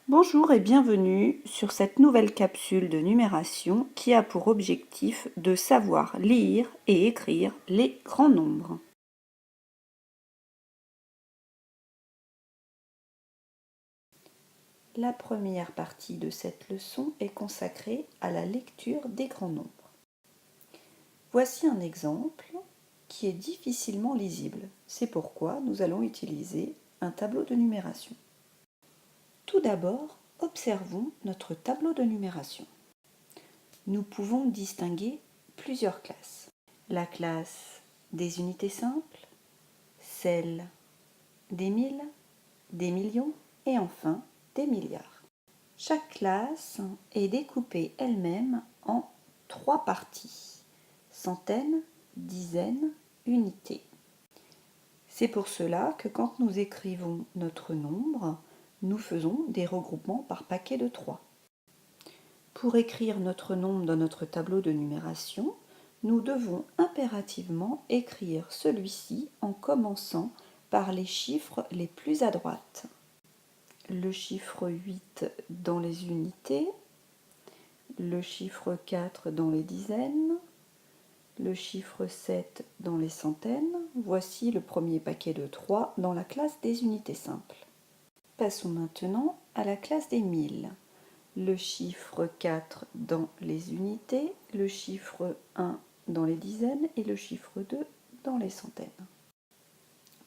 Bonjour et bienvenue sur cette nouvelle capsule de numération qui a pour objectif de savoir lire et écrire les grands nombres. La première partie de cette leçon est consacrée à la lecture des grands nombres. Voici un exemple qui est difficilement lisible. C'est pourquoi nous allons utiliser un tableau de numération. Tout d'abord, observons notre tableau de numération. Nous pouvons distinguer plusieurs classes. La classe des unités simples, celle des milles, des millions et enfin des milliards. Chaque classe est découpée elle-même en 3 parties, centaines, dizaines, unités. C'est pour cela que quand nous écrivons notre nombre, nous faisons des regroupements par paquet de 3. Pour écrire notre nombre dans notre tableau de numération, nous devons impérativement écrire celui-ci en commençant par les chiffres les plus à droite. Le chiffre 8 dans les unités, le chiffre 4 dans les dizaines, le chiffre 7 dans les centaines. Voici le premier paquet de 3 dans la classe des unités simples. Passons maintenant à la classe des milles. Le chiffre 4 dans les unités, le chiffre 1 dans les dizaines et le chiffre 2 dans les centaines.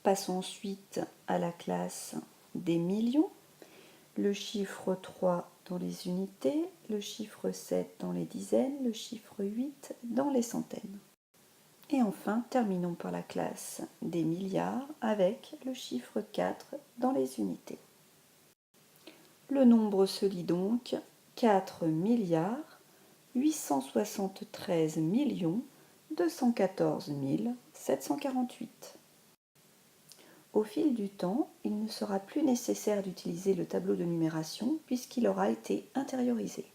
Passons ensuite à la classe des millions. Le chiffre 3 dans les unités, le chiffre 7 dans les dizaines, le chiffre 8 dans les centaines. Et enfin, terminons par la classe des milliards avec le chiffre 4 dans les unités. Le nombre se lit donc 4 milliards 873 millions 214 748. Au fil du temps, il ne sera plus nécessaire d'utiliser le tableau de numération puisqu'il aura été intériorisé.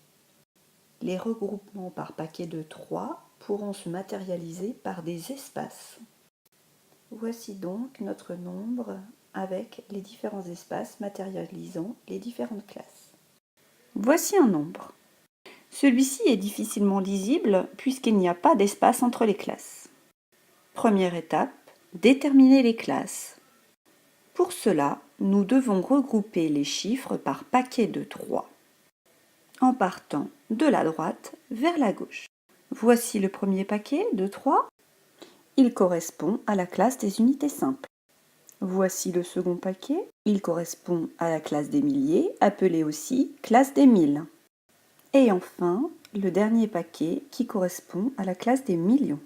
Les regroupements par paquet de 3 pourront se matérialiser par des espaces. Voici donc notre nombre avec les différents espaces matérialisant les différentes classes. Voici un nombre. Celui-ci est difficilement lisible puisqu'il n'y a pas d'espace entre les classes. Première étape, déterminer les classes. Pour cela, nous devons regrouper les chiffres par paquet de 3, en partant de la droite vers la gauche. Voici le premier paquet de 3. Il correspond à la classe des unités simples. Voici le second paquet. Il correspond à la classe des milliers, appelée aussi classe des milles. Et enfin, le dernier paquet qui correspond à la classe des millions.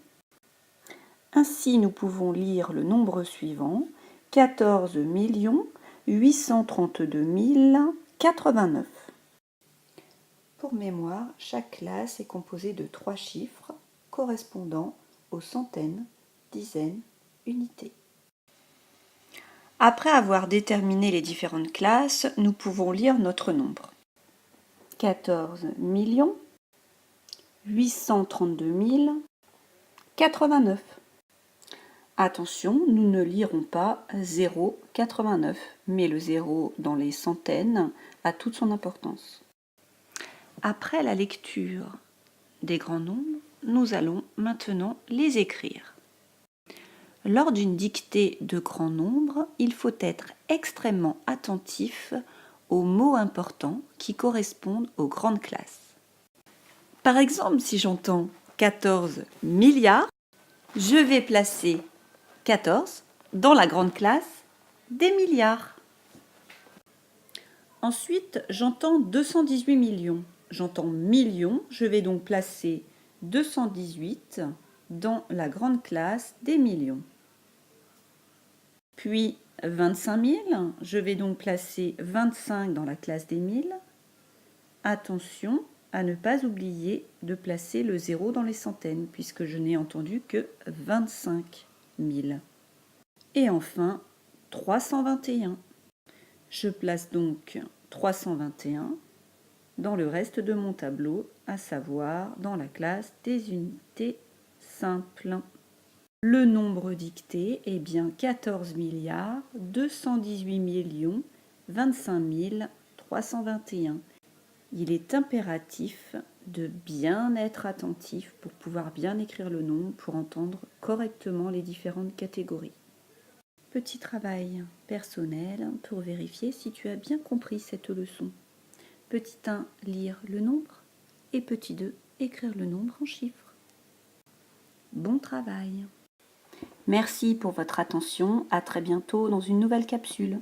Ainsi, nous pouvons lire le nombre suivant, 14 832 089. Pour mémoire, chaque classe est composée de 3 chiffres correspondant aux centaines, dizaines, unités. Après avoir déterminé les différentes classes, nous pouvons lire notre nombre. 14 832 089. Attention, nous ne lirons pas 0,89, mais le 0 dans les centaines a toute son importance. Après la lecture des grands nombres, nous allons maintenant les écrire. Lors d'une dictée de grands nombres, il faut être extrêmement attentif aux mots importants qui correspondent aux grandes classes. Par exemple, si j'entends 14 milliards, je vais placer 14 dans la grande classe des milliards. Ensuite, j'entends 218 millions. J'entends millions, je vais donc placer 218 dans la grande classe des millions. Puis 25 000, je vais donc placer 25 dans la classe des milles. Attention à ne pas oublier de placer le 0 dans les centaines, puisque je n'ai entendu que 25 000. Et enfin, 321. Je place donc 321 dans le reste de mon tableau, à savoir dans la classe des unités simples. Le nombre dicté est bien 14 218 25 321. Il est impératif de bien être attentif pour pouvoir bien écrire le nombre, pour entendre correctement les différentes catégories. Petit travail personnel pour vérifier si tu as bien compris cette leçon. Petit 1, lire le nombre. Et petit 2, écrire le nombre en chiffres. Bon travail! Merci pour votre attention. À très bientôt dans une nouvelle capsule.